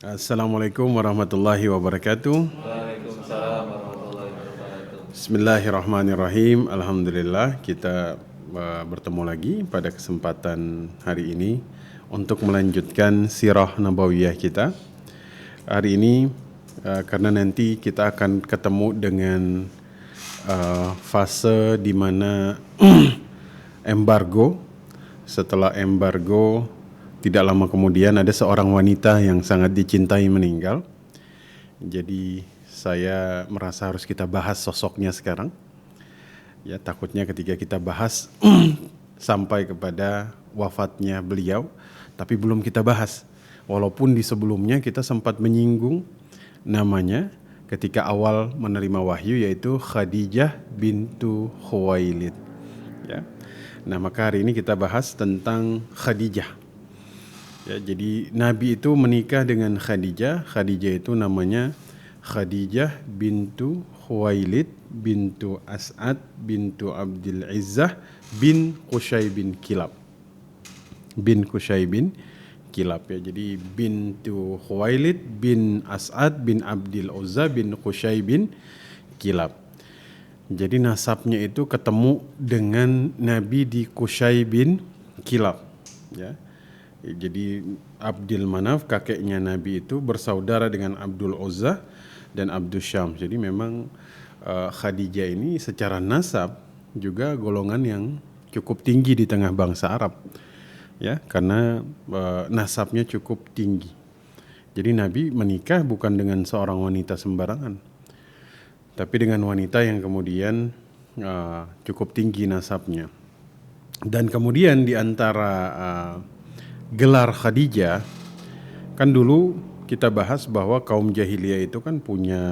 Assalamualaikum warahmatullahi wabarakatuh. Waalaikumsalam warahmatullahi wabarakatuh. Bismillahirrahmanirrahim. Alhamdulillah kita bertemu lagi pada kesempatan hari ini untuk melanjutkan sirah nabawiyah kita. Hari ini karena nanti kita akan ketemu dengan fase di mana embargo. Setelah embargo, tidak lama kemudian ada seorang wanita yang sangat dicintai meninggal. Jadi saya merasa harus kita bahas sosoknya sekarang. Ya, takutnya ketika kita bahas sampai kepada wafatnya beliau, tapi belum kita bahas. Walaupun di sebelumnya kita sempat menyinggung namanya ketika awal menerima wahyu, yaitu Khadijah bintu Khuwailid. Ya. Nah, maka hari ini kita bahas tentang Khadijah. Ya, jadi Nabi itu menikah dengan Khadijah. Khadijah itu namanya Khadijah bintu Khuwailid bintu As'ad bintu Abdul Izzah bin Qusay bin Kilab. Bin Qusay bin Kilab ya. Jadi bintu Khuwailid bin As'ad bin Abdul Uzza bin Qusay bin Kilab. Jadi nasabnya itu ketemu dengan Nabi di Qusay bin Kilab ya. Jadi Abdul Manaf kakeknya Nabi itu bersaudara dengan Abdul Uzza dan Abdul Syam. Jadi memang Khadijah ini secara nasab juga golongan yang cukup tinggi di tengah bangsa Arab. Ya, karena nasabnya cukup tinggi. Jadi Nabi menikah bukan dengan seorang wanita sembarangan, tapi dengan wanita yang kemudian cukup tinggi nasabnya. Dan kemudian di antara gelar Khadijah, kan dulu kita bahas bahwa kaum jahiliyah itu kan punya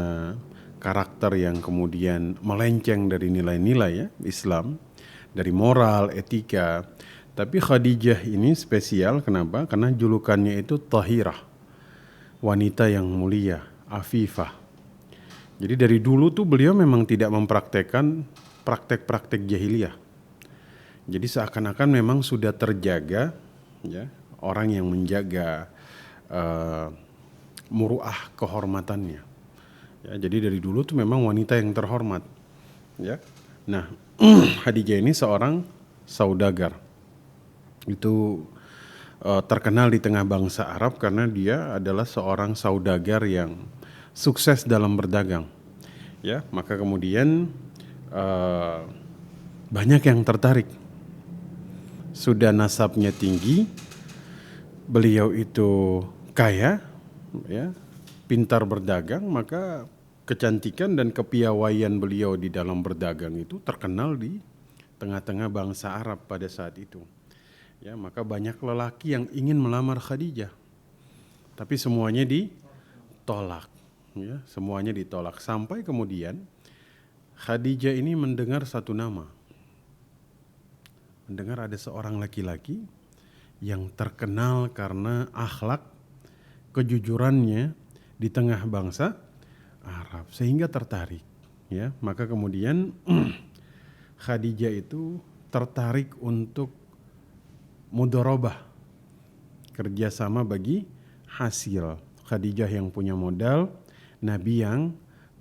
karakter yang kemudian melenceng dari nilai-nilai ya Islam, dari moral, etika. Tapi Khadijah ini spesial, kenapa? Karena julukannya itu Tahirah, wanita yang mulia, afifah. Jadi dari dulu tuh beliau memang tidak mempraktekkan praktek-praktek jahiliyah. Jadi seakan-akan memang sudah terjaga ya, orang yang menjaga muruah kehormatannya. Ya, jadi dari dulu tuh memang wanita yang terhormat. Ya. Nah, Khadijah ini seorang saudagar. Itu terkenal di tengah bangsa Arab karena dia adalah seorang saudagar yang sukses dalam berdagang. Ya, maka kemudian banyak yang tertarik. Sudah nasabnya tinggi, beliau itu kaya, ya, pintar berdagang, maka kecantikan dan kepiawaian beliau di dalam berdagang itu terkenal di tengah-tengah bangsa Arab pada saat itu. Ya, maka banyak lelaki yang ingin melamar Khadijah, tapi semuanya ditolak. Ya, semuanya ditolak sampai kemudian Khadijah ini mendengar satu nama. Mendengar ada seorang laki-laki yang terkenal karena akhlak, kejujurannya di tengah bangsa Arab, sehingga tertarik. Ya, maka kemudian Khadijah itu tertarik untuk mudharabah, kerjasama bagi hasil. Khadijah yang punya modal, Nabi yang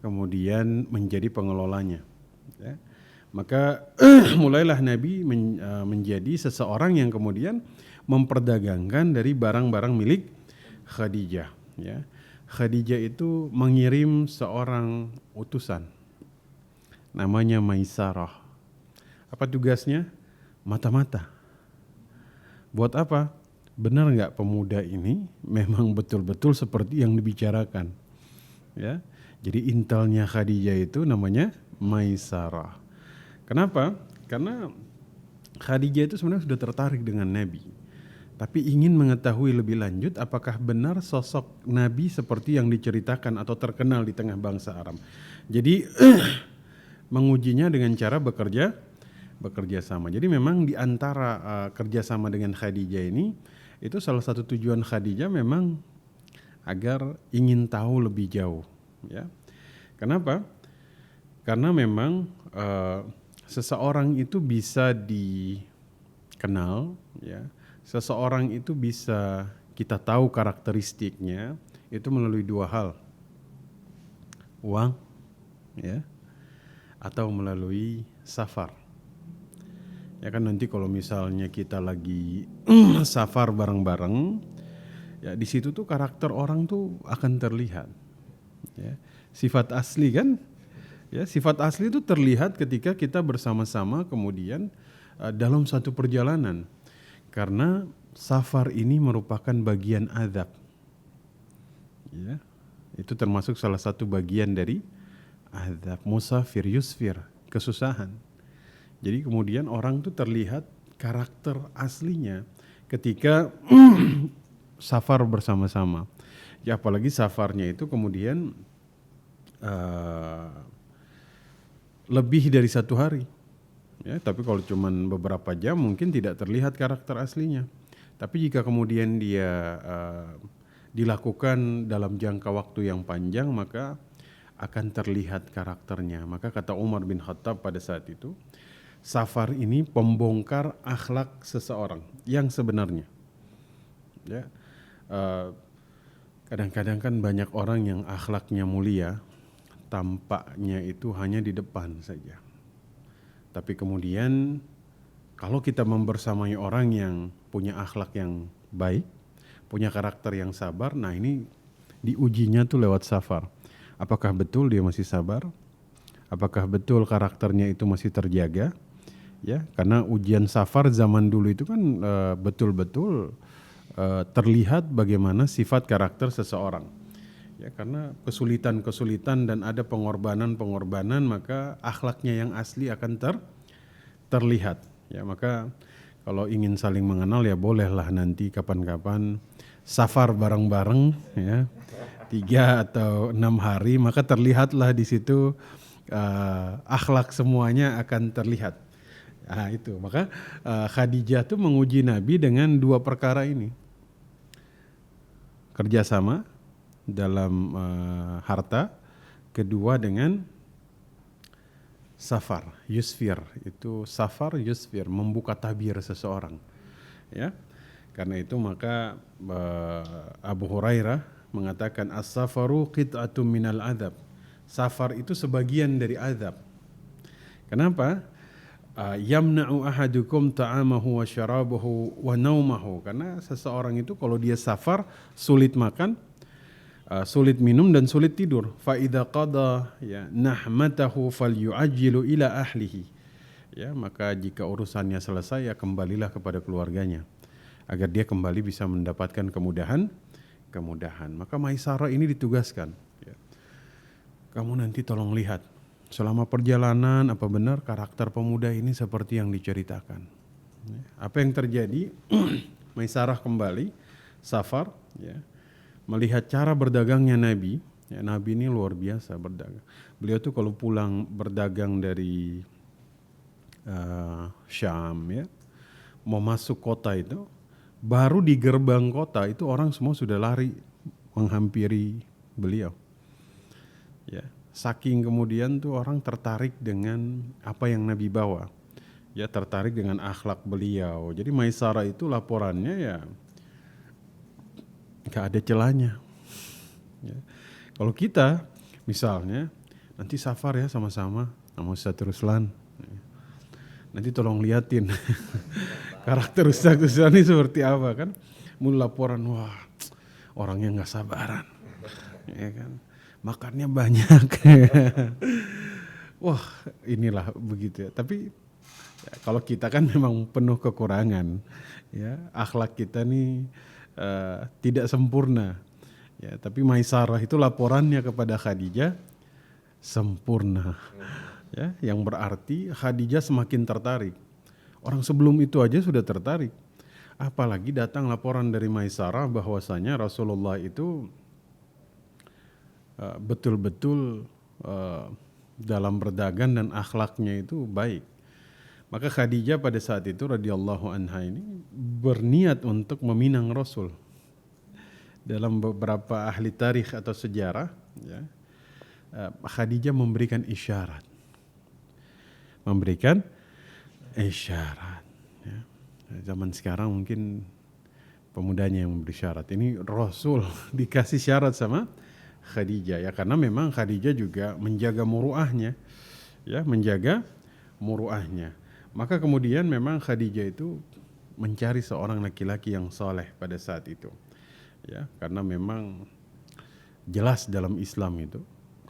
kemudian menjadi pengelolanya. Ya. Maka mulailah Nabi menjadi seseorang yang kemudian memperdagangkan dari barang-barang milik Khadijah. Ya. Khadijah itu mengirim seorang utusan, namanya Maisarah. Apa tugasnya? Mata-mata. Buat apa? Benar nggak pemuda ini memang betul-betul seperti yang dibicarakan? Ya. Jadi intelnya Khadijah itu namanya Maisarah. Kenapa? Karena Khadijah itu sebenarnya sudah tertarik dengan Nabi, tapi ingin mengetahui lebih lanjut apakah benar sosok Nabi seperti yang diceritakan atau terkenal di tengah bangsa Arab. Jadi mengujinya dengan cara bekerja sama. Jadi memang di antara kerjasama dengan Khadijah ini, itu salah satu tujuan Khadijah memang agar ingin tahu lebih jauh. Ya. Kenapa? Karena memang seseorang itu bisa dikenal, ya. Seseorang itu bisa kita tahu karakteristiknya, itu melalui dua hal, uang, ya, atau melalui safar. Ya kan nanti kalau misalnya kita lagi safar bareng-bareng, ya di situ tuh karakter orang tuh akan terlihat. Ya. Sifat asli kan, ya sifat asli itu terlihat ketika kita bersama-sama kemudian dalam satu perjalanan. Karena safar ini merupakan bagian azab. Ya, itu termasuk salah satu bagian dari azab. Musafir yusfir, kesusahan. Jadi kemudian orang tuh terlihat karakter aslinya ketika safar bersama-sama. Ya apalagi safarnya itu kemudian lebih dari 1 hari. Ya, tapi kalau cuman beberapa jam mungkin tidak terlihat karakter aslinya. Tapi jika kemudian dia dilakukan dalam jangka waktu yang panjang, maka akan terlihat karakternya. Maka kata Umar bin Khattab pada saat itu, safar ini pembongkar akhlak seseorang yang sebenarnya. Ya, kadang-kadang kan banyak orang yang akhlaknya mulia, tampaknya itu hanya di depan saja. Tapi kemudian kalau kita membersamai orang yang punya akhlak yang baik, punya karakter yang sabar, nah ini diujinya tuh lewat safar. Apakah betul dia masih sabar? Apakah betul karakternya itu masih terjaga? Ya, karena ujian safar zaman dulu itu kan betul-betul terlihat bagaimana sifat karakter seseorang. Ya, karena kesulitan-kesulitan dan ada pengorbanan-pengorbanan, maka akhlaknya yang asli akan terlihat. Ya, maka kalau ingin saling mengenal ya bolehlah nanti kapan-kapan safar bareng-bareng, ya 3 atau 6 hari, maka terlihatlah di situ akhlak semuanya akan terlihat. Nah, itu maka Khadijah tuh menguji Nabi dengan 2 perkara ini, kerjasama dalam harta, kedua dengan safar yusfir. Itu safar yusfir, membuka tabir seseorang, ya. Karena itu maka Abu Hurairah mengatakan as-safaru qit'atun minal adab. Safar itu sebagian dari azab. Kenapa? Yamna'u ahadukum ta'amahu wa syarabahu wa naumahu. Karena seseorang itu kalau dia safar sulit makan, sulit minum dan sulit tidur. Fa idza qada ya nahmatahu falyu'ajjilu ila ahlihi. Ya, maka jika urusannya selesai ya kembalilah kepada keluarganya agar dia kembali bisa mendapatkan kemudahan. Maka Maisarah ini ditugaskan, ya. Kamu nanti tolong lihat selama perjalanan apa benar karakter pemuda ini seperti yang diceritakan. Apa yang terjadi? Maisarah kembali safar, ya, melihat cara berdagangnya Nabi. Ya, Nabi ini luar biasa berdagang. Beliau tuh kalau pulang berdagang dari Syam, ya, mau masuk kota itu, baru di gerbang kota itu orang semua sudah lari menghampiri beliau. Ya, saking kemudian tuh orang tertarik dengan apa yang Nabi bawa. Ya, tertarik dengan akhlak beliau. Jadi Maisarah itu laporannya ya gak ada celahnya. Ya. Kalau kita misalnya nanti safar ya sama-sama sama Ustaz Ruslan. Nanti tolong liatin karakter Ustaz ini seperti apa kan. Mulai laporan, wah orangnya gak sabaran. Ya kan. Makannya banyak. Wah inilah begitu ya. Tapi ya, kalau kita kan memang penuh kekurangan. Ya, akhlak kita nih tidak sempurna. Ya, tapi Maisarah itu laporannya kepada Khadijah sempurna. Ya, yang berarti Khadijah semakin tertarik. Orang sebelum itu aja sudah tertarik. Apalagi datang laporan dari Maisarah bahwasanya Rasulullah itu betul-betul dalam berdagang dan akhlaknya itu baik. Maka Khadijah pada saat itu radhiyallahu anha ini berniat untuk meminang Rasul. Dalam beberapa ahli tarikh atau sejarah, ya, Khadijah memberikan isyarat. Ya. Zaman sekarang mungkin pemudanya yang memberi syarat. Ini Rasul dikasih syarat sama Khadijah ya, karena memang Khadijah juga menjaga muruahnya ya, menjaga muruahnya. Maka kemudian memang Khadijah itu mencari seorang laki-laki yang soleh pada saat itu ya, karena memang jelas dalam Islam itu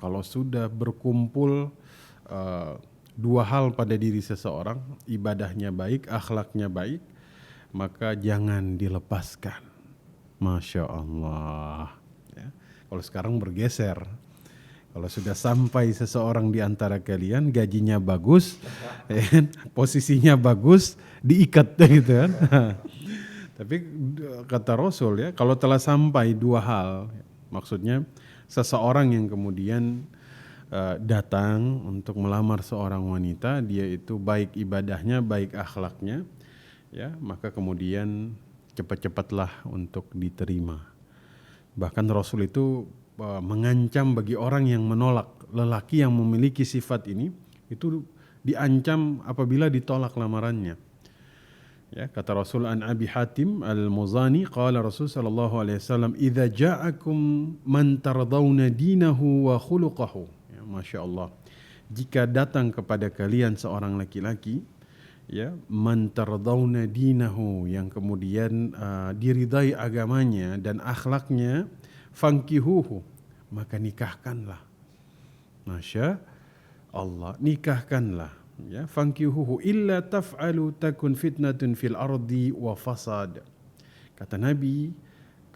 kalau sudah berkumpul dua hal pada diri seseorang, ibadahnya baik, akhlaknya baik, maka jangan dilepaskan. Masya Allah ya. Kalau sekarang bergeser, kalau sudah sampai seseorang di antara kalian gajinya bagus, posisinya bagus, diikat gitu kan. Tapi kata Rasul ya, kalau telah sampai dua hal, maksudnya seseorang yang kemudian datang untuk melamar seorang wanita, dia itu baik ibadahnya, baik akhlaknya, ya, maka kemudian cepat-cepatlah untuk diterima. Bahkan Rasul itu mengancam bagi orang yang menolak, lelaki yang memiliki sifat ini, itu diancam apabila ditolak lamarannya. Ya, kata Rasul an Abi Hatim Al-Muzani, qala Rasul sallallahu alaihi wasallam, "Idza ja'akum man tardawna dinahu wa khuluquhu." Ya, Masya Allah. Jika datang kepada kalian seorang laki-laki, ya, man tardawna dinahu, yang kemudian diridai agamanya dan akhlaknya, fankihuhu, maka nikahkanlah. Masya Allah, nikahkanlah. Ya, fankihuhu illa taf'alu takun fitnatun fil ardi wa fasad. Kata Nabi,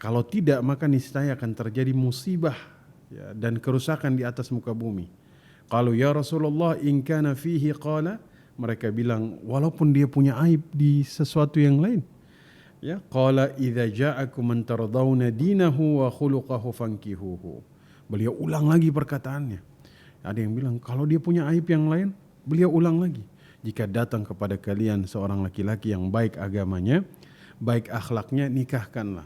kalau tidak maka niscaya akan terjadi musibah ya, dan kerusakan di atas muka bumi. Kalau ya Rasulullah in kana fihi, qala, mereka bilang walaupun dia punya aib di sesuatu yang lain. Ya, qala idza ja'akum man tardawna dinahu wa khuluquhu fankihuhu. Beliau ulang lagi perkataannya. Ada yang bilang kalau dia punya aib yang lain, beliau ulang lagi, jika datang kepada kalian seorang laki-laki yang baik agamanya, baik akhlaknya, nikahkanlah.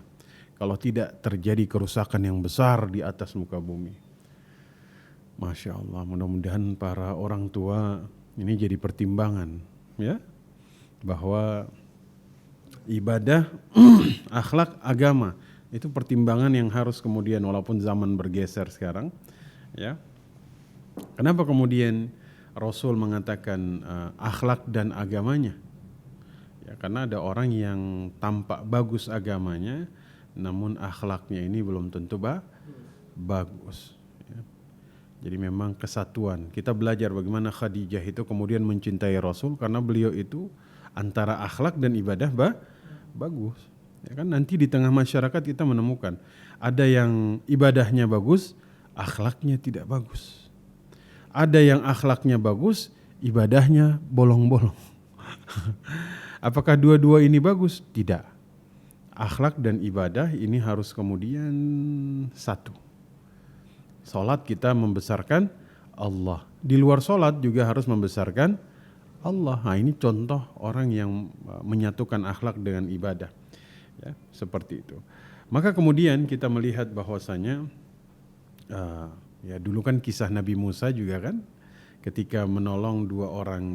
Kalau tidak terjadi kerusakan yang besar di atas muka bumi. Masya Allah, mudah-mudahan para orang tua ini jadi pertimbangan ya, bahwa ibadah, akhlak, agama itu pertimbangan yang harus kemudian, walaupun zaman bergeser sekarang ya. Kenapa kemudian Rasul mengatakan akhlak dan agamanya? Ya, karena ada orang yang tampak bagus agamanya, namun akhlaknya ini belum tentu bagus. Ya. Jadi memang kesatuan. Kita belajar bagaimana Khadijah itu kemudian mencintai Rasul karena beliau itu antara akhlak dan ibadah bagus. Ya kan, nanti di tengah masyarakat kita menemukan ada yang ibadahnya bagus, akhlaknya tidak bagus. Ada yang akhlaknya bagus, ibadahnya bolong-bolong. Apakah dua-dua ini bagus? Tidak. Akhlak dan ibadah ini harus kemudian satu. Salat kita membesarkan Allah. Di luar salat juga harus membesarkan Allah. Nah, ini contoh orang yang menyatukan akhlak dengan ibadah. Ya, seperti itu. Maka kemudian kita melihat bahwasanya ya dulu kan kisah Nabi Musa juga kan, ketika menolong dua orang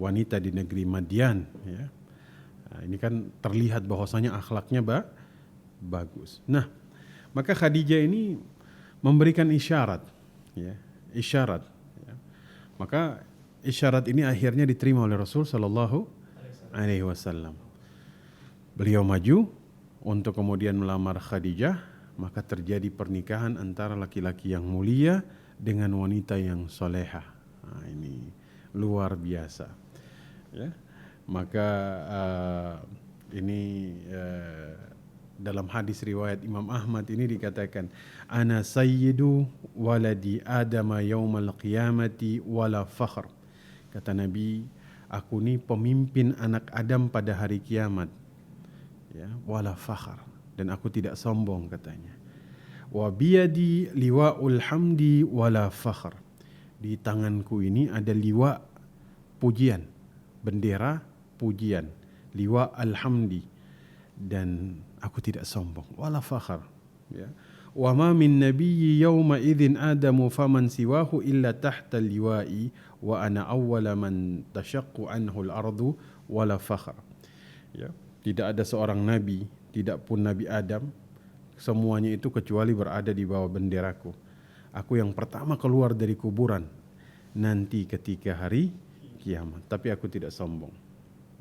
wanita di negeri Madian ya. Nah, ini kan terlihat bahwasanya akhlaknya bagus. Nah, maka Khadijah ini memberikan isyarat ya, isyarat ya. Maka isyarat ini akhirnya diterima oleh Rasul sallallahu alaihi wasallam. Beliau maju untuk kemudian melamar Khadijah. Maka terjadi pernikahan antara laki-laki yang mulia dengan wanita yang solehah. Nah, ini luar biasa. Ya. Maka ini dalam hadis riwayat Imam Ahmad ini dikatakan, ana sayyidu waladi adama yaumal qiyamati wala fakhr. Kata Nabi, aku ini pemimpin anak Adam pada hari kiamat. Ya, wala fakhr. Dan aku tidak sombong katanya. Wa biyadi liwa'ul hamdi wala fakhr. Di tanganku ini ada liwa pujian, bendera pujian, liwa alhamdi, dan aku tidak sombong, wala fakhr ya. Wa ma min nabiyyi yawma idzin adamu faman siwahu illa tahta liwa'i wa ana awwala man tashaqqu anhu al-ardu wala fakhr ya. tidak ada seorang nabi, tidak pun Nabi Adam, semuanya itu kecuali berada di bawah benderaku. Aku yang pertama keluar dari kuburan nanti ketika hari kiamat, tapi aku tidak sombong.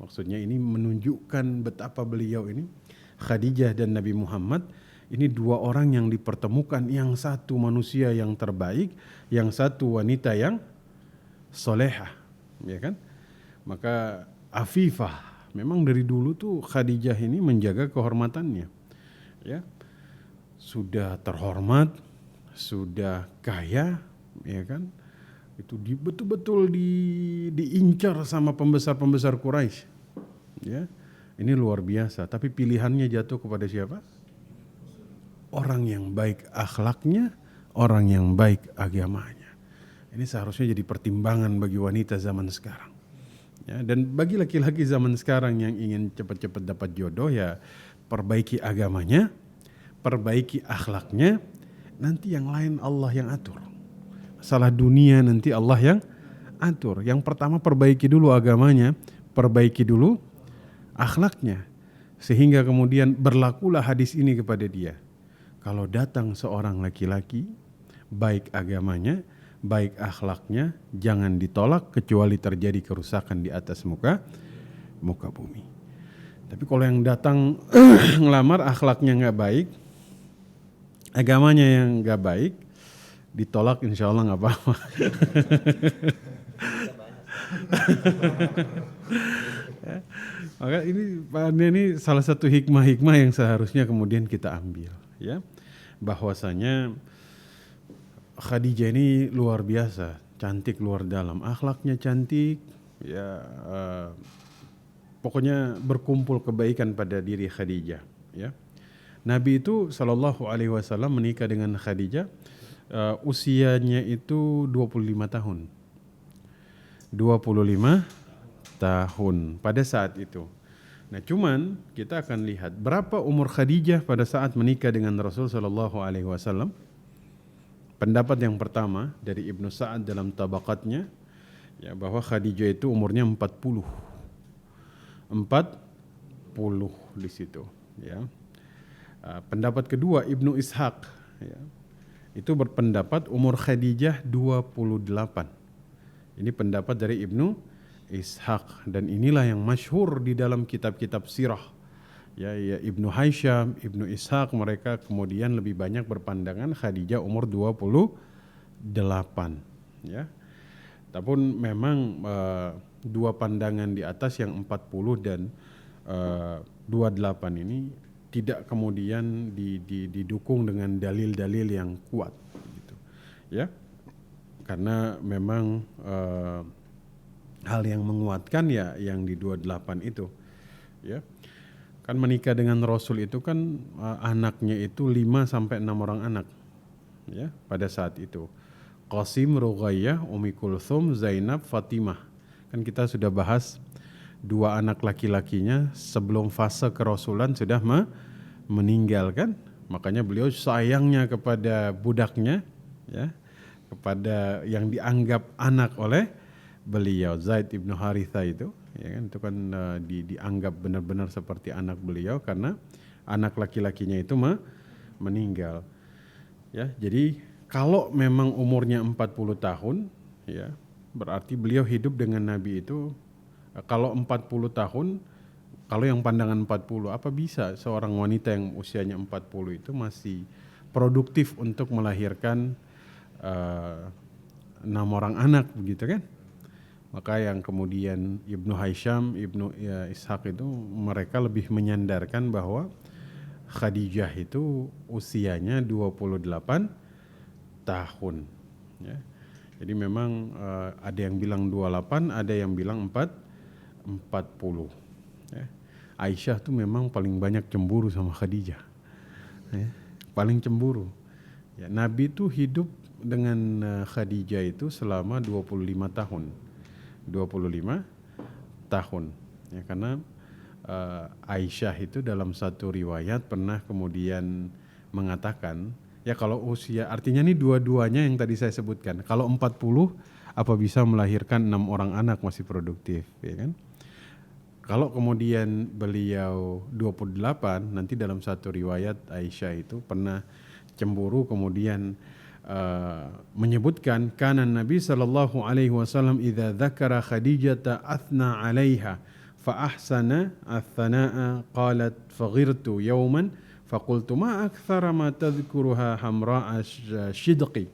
Maksudnya ini menunjukkan betapa beliau ini, Khadijah dan Nabi Muhammad, ini dua orang yang dipertemukan, yang satu manusia yang terbaik, yang satu wanita yang solehah, ya kan? Maka afifah, memang dari dulu tuh Khadijah ini menjaga kehormatannya, ya. Sudah terhormat, sudah kaya, ya kan? Itu betul-betul diincar sama pembesar-pembesar Quraisy, ya. Ini luar biasa, tapi pilihannya jatuh kepada siapa? Orang yang baik akhlaknya, orang yang baik agamanya. Ini seharusnya jadi pertimbangan bagi wanita zaman sekarang, ya. Dan bagi laki-laki zaman sekarang yang ingin cepat-cepat dapat jodoh, ya perbaiki agamanya, perbaiki akhlaknya, nanti yang lain Allah yang atur. Masalah dunia nanti Allah yang atur. Yang pertama perbaiki dulu agamanya, perbaiki dulu akhlaknya, sehingga kemudian berlakulah hadis ini kepada dia. Kalau datang seorang laki-laki, baik agamanya, baik akhlaknya, jangan ditolak kecuali terjadi kerusakan di atas muka bumi. Tapi kalau yang datang ngelamar akhlaknya nggak baik, agamanya yang nggak baik, ditolak insya Allah nggak apa-apa. Maka ini salah satu hikmah-hikmah yang seharusnya kemudian kita ambil, ya, bahwasanya Khadijah ini luar biasa, cantik luar dalam, akhlaknya cantik, ya, pokoknya berkumpul kebaikan pada diri Khadijah, ya. Nabi itu Shallallahu Alaihi Wasallam menikah dengan Khadijah, usianya itu 25 tahun. 25 tahun pada saat itu. Nah, cuman kita akan lihat berapa umur Khadijah pada saat menikah dengan Rasul Shallallahu Alaihi Wasallam. Pendapat yang pertama dari Ibnu Sa'ad dalam tabaqatnya, ya, bahwa Khadijah itu umurnya 40 di situ, ya. Pendapat kedua Ibnu Ishaq, ya, itu berpendapat umur Khadijah 28. Ini pendapat dari Ibnu Ishaq, dan inilah yang masyhur di dalam kitab-kitab sirah, ya, Ibnu Haisyam, Ibnu Ishaq, mereka kemudian lebih banyak berpandangan Khadijah umur 28, ya. Tapi memang dua pandangan di atas yang 40 dan 28 ini tidak kemudian didukung dengan dalil-dalil yang kuat, gitu, ya. Karena memang hal yang menguatkan ya yang di 28 itu, ya. Kan menikah dengan Rasul itu kan anaknya itu 5 sampai 6 orang anak, ya, pada saat itu. Qasim, Ruqayyah, Ummi Kulthum, Zainab, Fatimah. Kan kita sudah bahas 2 anak laki-lakinya sebelum fase kerasulan sudah meninggal kan. Makanya beliau sayangnya kepada budaknya, ya, kepada yang dianggap anak oleh beliau, Zaid ibnu Haritha itu, ya kan, itu kan dianggap benar-benar seperti anak beliau karena anak laki-lakinya itu meninggal, ya. Jadi kalau memang umurnya 40 tahun, ya, berarti beliau hidup dengan Nabi itu, kalau 40 tahun, kalau yang pandangan 40, apa bisa seorang wanita yang usianya 40 itu masih produktif untuk melahirkan 6 orang anak, begitu kan? Maka yang kemudian Ibnu Haisyam, Ibnu Ishaq itu mereka lebih menyandarkan bahwa Khadijah itu usianya 28 tahun, ya. Jadi memang ada yang bilang 28, ada yang bilang 40, ya. Aisyah tuh memang paling banyak cemburu sama Khadijah, ya. Paling cemburu, ya. Nabi tuh hidup dengan Khadijah itu selama 25 tahun. 25 tahun, ya, karena Aisyah itu dalam satu riwayat pernah kemudian mengatakan, ya, kalau usia, artinya nih dua-duanya yang tadi saya sebutkan, kalau 40 apa bisa melahirkan 6 orang anak masih produktif, ya kan? Kalau kemudian beliau 28, nanti dalam satu riwayat Aisyah itu pernah cemburu kemudian menyebutkan kana Nabi sallallahu alaihi wasallam idza dzakara Khadijah athna 'alaiha fa ahsana athna'a qalat faghirtu yawman faqultu ma akthara ma tadhkuruha hamra'a shidqi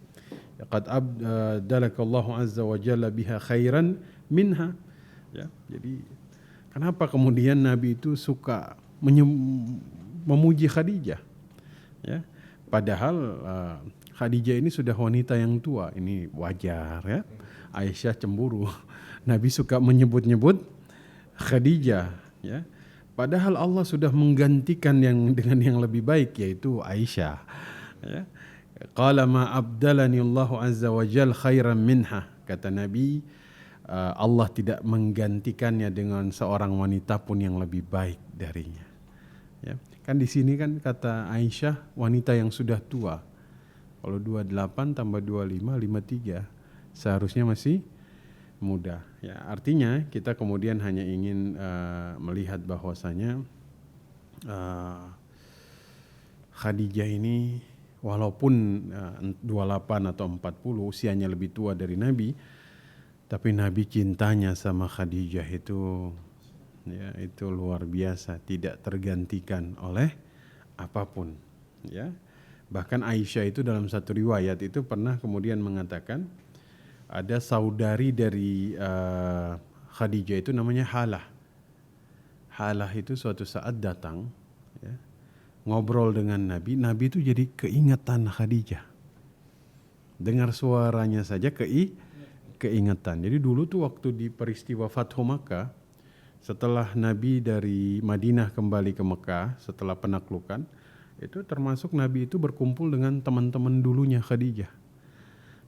qad abdalaka Allah azza wa jalla biha khairan minha. Ya, jadi kenapa kemudian Nabi itu suka memuji Khadijah? Ya, padahal Khadijah ini sudah wanita yang tua, ini wajar ya. Aisyah cemburu. Nabi suka menyebut-nyebut Khadijah, ya. Padahal Allah sudah menggantikan yang dengan yang lebih baik, yaitu Aisyah. Ya. Qala ma abdalani Allah azza wa jal khairan minha. Kata Nabi, Allah tidak menggantikannya dengan seorang wanita pun yang lebih baik darinya. Ya. Kan di sini kan kata Aisyah wanita yang sudah tua. Kalau 28 tambah 25, 53. Seharusnya masih muda. Ya, artinya kita kemudian hanya ingin melihat bahwasanya Khadijah ini walaupun 28 atau 40 usianya lebih tua dari Nabi, tapi Nabi cintanya sama Khadijah itu ya itu luar biasa, tidak tergantikan oleh apapun, ya. Bahkan Aisyah itu dalam satu riwayat itu pernah kemudian mengatakan ada saudari dari Khadijah itu namanya Halah. Halah itu suatu saat datang, ya, ngobrol dengan Nabi. Nabi itu jadi keingatan Khadijah. Dengar suaranya saja keingatan. Jadi dulu tuh waktu di peristiwa Fathu Makkah, setelah Nabi dari Madinah kembali ke Mekah setelah penaklukan, itu termasuk Nabi itu berkumpul dengan teman-teman dulunya Khadijah.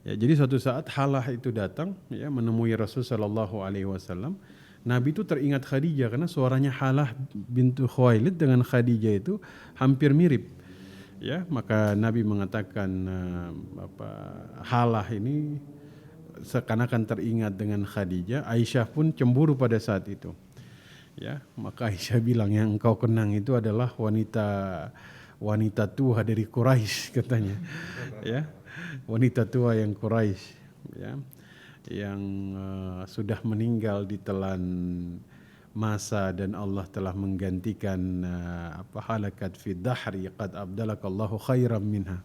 Ya, jadi suatu saat Halah itu datang, ya, menemui Rasul sallallahu alaihi wasallam. Nabi itu teringat Khadijah karena suaranya Halah bintu Khuwailid dengan Khadijah itu hampir mirip. Ya, maka Nabi mengatakan Halah ini seakan-akan teringat dengan Khadijah. Aisyah pun cemburu pada saat itu. Ya, maka Aisyah bilang yang engkau kenang itu adalah wanita tua dari Quraisy katanya. Ya, wanita tua yang Quraisy, ya, yang sudah meninggal di telan masa dan Allah telah menggantikan halakat fi dahri qad abdalakallahu khairan minha,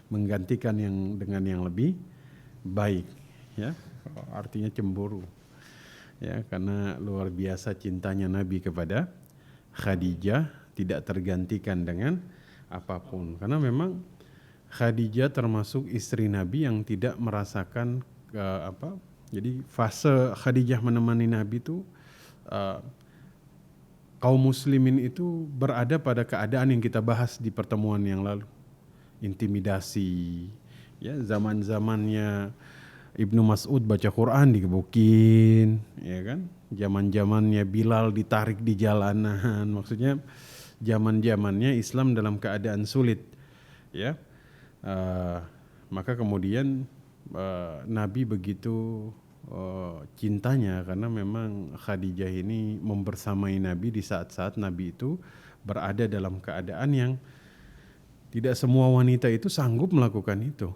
menggantikan yang dengan yang lebih baik, ya. Artinya cemburu, ya, karena luar biasa cintanya Nabi kepada Khadijah, tidak tergantikan dengan apapun. Karena memang Khadijah termasuk istri Nabi yang tidak merasakan jadi fase Khadijah menemani Nabi itu kaum muslimin itu berada pada keadaan yang kita bahas di pertemuan yang lalu. Intimidasi, ya, zaman-zamannya Ibnu Mas'ud baca Quran digebukin, ya kan? Zaman-zamannya Bilal ditarik di jalanan. Maksudnya zaman-zamannya Islam dalam keadaan sulit, ya. Maka kemudian Nabi begitu cintanya karena memang Khadijah ini membersamai Nabi di saat-saat Nabi itu berada dalam keadaan yang tidak semua wanita itu sanggup melakukan itu.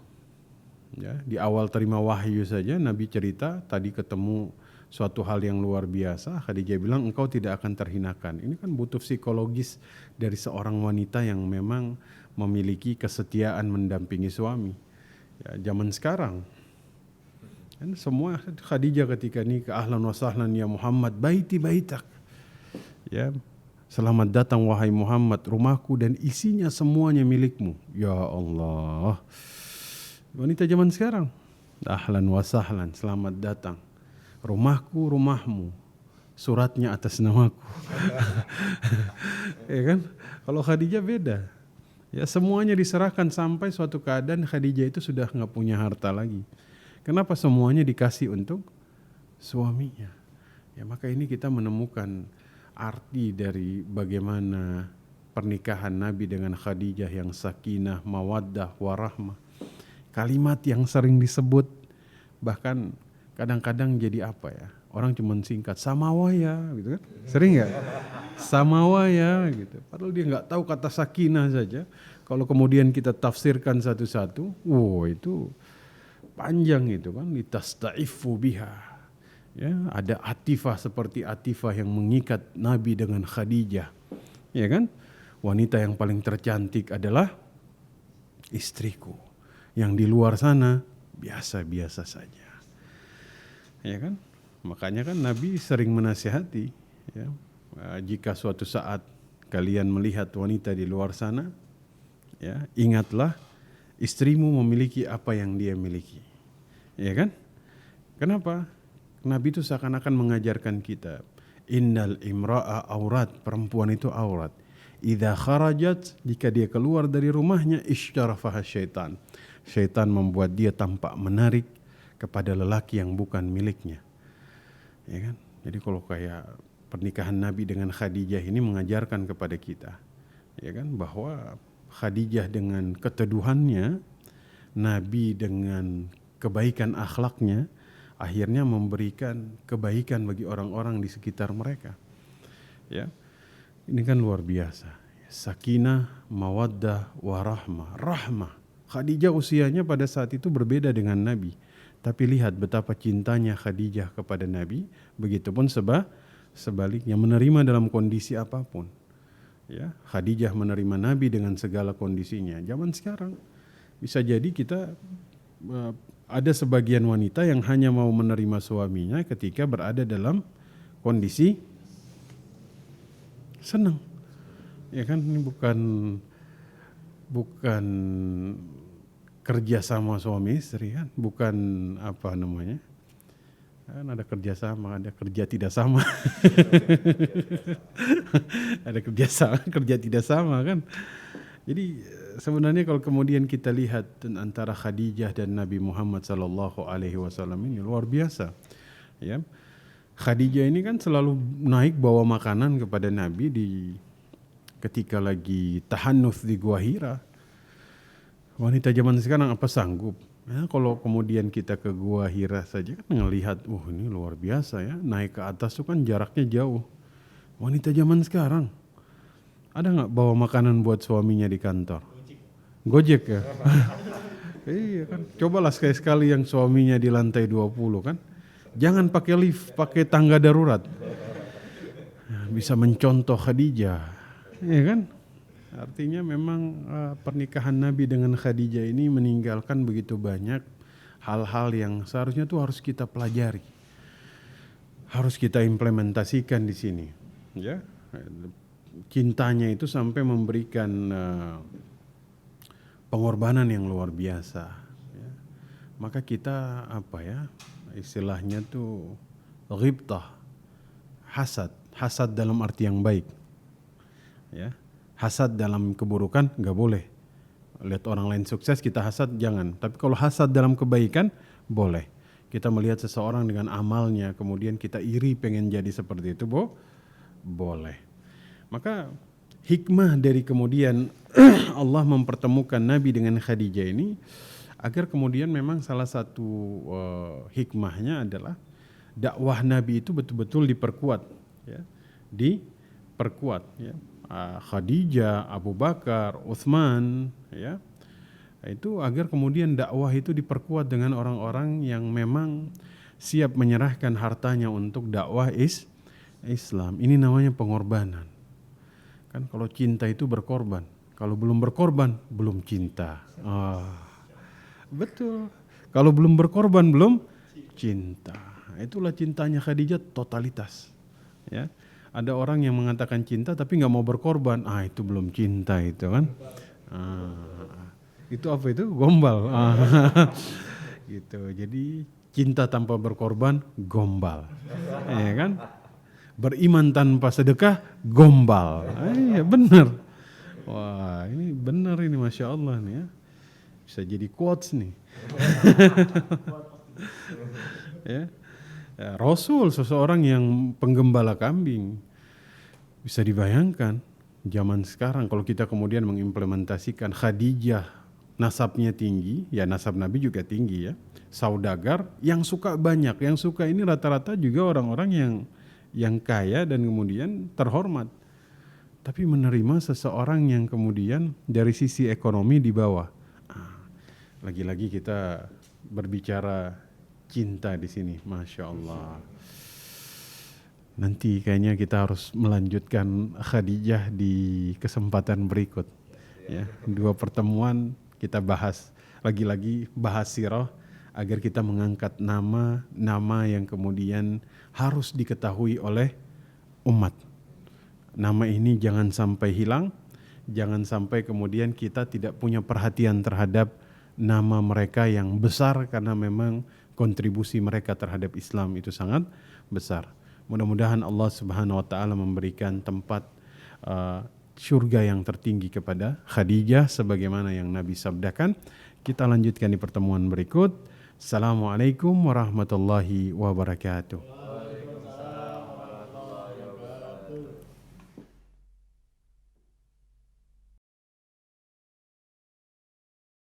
Ya, di awal terima wahyu saja Nabi cerita tadi ketemu suatu hal yang luar biasa. Khadijah bilang engkau tidak akan terhinakan. Ini kan butuh psikologis dari seorang wanita yang memang memiliki kesetiaan mendampingi suami. Ya, zaman sekarang kan semua Khadijah ketika nikah ahlan wa sahlan ya Muhammad baiti baitak. Ya, selamat datang wahai Muhammad, rumahku dan isinya semuanya milikmu. Ya Allah. Wanita zaman sekarang, ahlan wa sahlan, selamat datang. Rumahku, rumahmu. Suratnya atas namaku. Ya kan? Kalau Khadijah beda. Ya, semuanya diserahkan sampai suatu keadaan Khadijah itu sudah nggak punya harta lagi. Kenapa semuanya dikasih untuk suaminya? Ya, maka ini kita menemukan arti dari bagaimana pernikahan Nabi dengan Khadijah yang sakinah, mawaddah, warahmah. Kalimat yang sering disebut bahkan kadang-kadang jadi apa ya? Orang cuma singkat samawaya gitu kan. Sering nggak? Samawaya gitu. Padahal dia nggak tahu kata sakinah saja. Kalau kemudian kita tafsirkan satu-satu, wow itu panjang itu kan, litastaifu biha. Ya, ada atifah seperti atifah yang mengikat Nabi dengan Khadijah. Ya kan? Wanita yang paling tercantik adalah istriku. Yang di luar sana biasa-biasa saja. Ya kan? Makanya kan Nabi sering menasihati, ya, jika suatu saat kalian melihat wanita di luar sana, ya, ingatlah istrimu memiliki apa yang dia miliki. Ya kan? Kenapa? Nabi itu seakan-akan mengajarkan kita, innal imra'a aurat, perempuan itu aurat. Idza kharajat, jika dia keluar dari rumahnya, ishtarafaha syaitan. Syaitan membuat dia tampak menarik kepada lelaki yang bukan miliknya. Ya kan? Jadi kalau kayak pernikahan Nabi dengan Khadijah ini mengajarkan kepada kita, ya kan, bahwa Khadijah dengan keteduhannya, Nabi dengan kebaikan akhlaknya, akhirnya memberikan kebaikan bagi orang-orang di sekitar mereka. Ya, ini kan luar biasa. Sakinah, mawaddah, warahmah, rahmah. Khadijah usianya pada saat itu berbeda dengan Nabi. Tapi lihat betapa cintanya Khadijah kepada Nabi, begitupun sebaliknya, menerima dalam kondisi apapun. Ya, Khadijah menerima Nabi dengan segala kondisinya. Zaman sekarang bisa jadi kita ada sebagian wanita yang hanya mau menerima suaminya ketika berada dalam kondisi senang. Ya kan, ini bukan kerja sama suami istri kan, bukan apa namanya, kan ada kerja sama, ada kerja tidak sama. Ada kerja sama, kerja tidak sama kan. Jadi sebenarnya kalau kemudian kita lihat antara Khadijah dan Nabi Muhammad SAW ini luar biasa. Ya, Khadijah ini kan selalu naik bawa makanan kepada Nabi ketika lagi tahannuts di Gua Hira. Wanita zaman sekarang apa sanggup? Ya, kalau kemudian kita ke Gua Hira saja kan ngelihat, ini luar biasa ya, naik ke atas itu kan jaraknya jauh. Wanita zaman sekarang ada nggak bawa makanan buat suaminya di kantor? Gojek ya? Iya kan, cobalah sekali-sekali yang suaminya di lantai 20 kan. Jangan pakai lift, pakai tangga darurat. Bisa mencontoh Khadijah, ya kan? Artinya memang pernikahan Nabi dengan Khadijah ini meninggalkan begitu banyak hal-hal yang seharusnya tuh harus kita pelajari, harus kita implementasikan di sini. Ya, cintanya itu sampai memberikan pengorbanan yang luar biasa. Ya. Maka kita istilahnya tuh ghibtah, hasad dalam arti yang baik. Ya. Hasad dalam keburukan nggak boleh. Lihat orang lain sukses kita hasad jangan. Tapi kalau hasad dalam kebaikan boleh. Kita melihat seseorang dengan amalnya kemudian kita iri pengen jadi seperti itu boleh. Maka hikmah dari kemudian Allah mempertemukan Nabi dengan Khadijah ini agar kemudian memang salah satu hikmahnya adalah dakwah Nabi itu betul-betul diperkuat, ya. Diperkuat, ya. Khadijah, Abu Bakar, Utsman, ya, itu agar kemudian dakwah itu diperkuat dengan orang-orang yang memang siap menyerahkan hartanya untuk dakwah Islam. Ini namanya pengorbanan. Kan kalau cinta itu berkorban, kalau belum berkorban belum cinta. Betul. Kalau belum berkorban belum cinta. Itulah cintanya Khadijah totalitas, ya. Ada orang yang mengatakan cinta tapi nggak mau berkorban, itu belum cinta itu kan. Itu apa itu? Gombal. Gitu. Jadi cinta tanpa berkorban gombal, ya kan? Beriman tanpa sedekah gombal. Iya benar. Wah ini benar ini, masya Allah nih ya. Bisa jadi quotes nih. Ya. Rasul seseorang yang penggembala kambing. Bisa dibayangkan zaman sekarang kalau kita kemudian mengimplementasikan Khadijah nasabnya tinggi, ya nasab Nabi juga tinggi ya. Saudagar yang suka banyak, yang suka ini rata-rata juga orang-orang yang kaya dan kemudian terhormat. Tapi menerima seseorang yang kemudian dari sisi ekonomi di bawah. Lagi-lagi kita berbicara cinta di sini, Masya Allah. Nanti kayaknya kita harus melanjutkan Khadijah di kesempatan berikut. Ya, 2 pertemuan kita bahas, lagi-lagi bahas sirah agar kita mengangkat nama yang kemudian harus diketahui oleh umat. Nama ini jangan sampai hilang, jangan sampai kemudian kita tidak punya perhatian terhadap nama mereka yang besar, karena memang kontribusi mereka terhadap Islam itu sangat besar. Mudah-mudahan Allah Subhanahu wa taala memberikan tempat surga yang tertinggi kepada Khadijah sebagaimana yang Nabi sabdakan. Kita lanjutkan di pertemuan berikut. Assalamualaikum warahmatullahi wabarakatuh.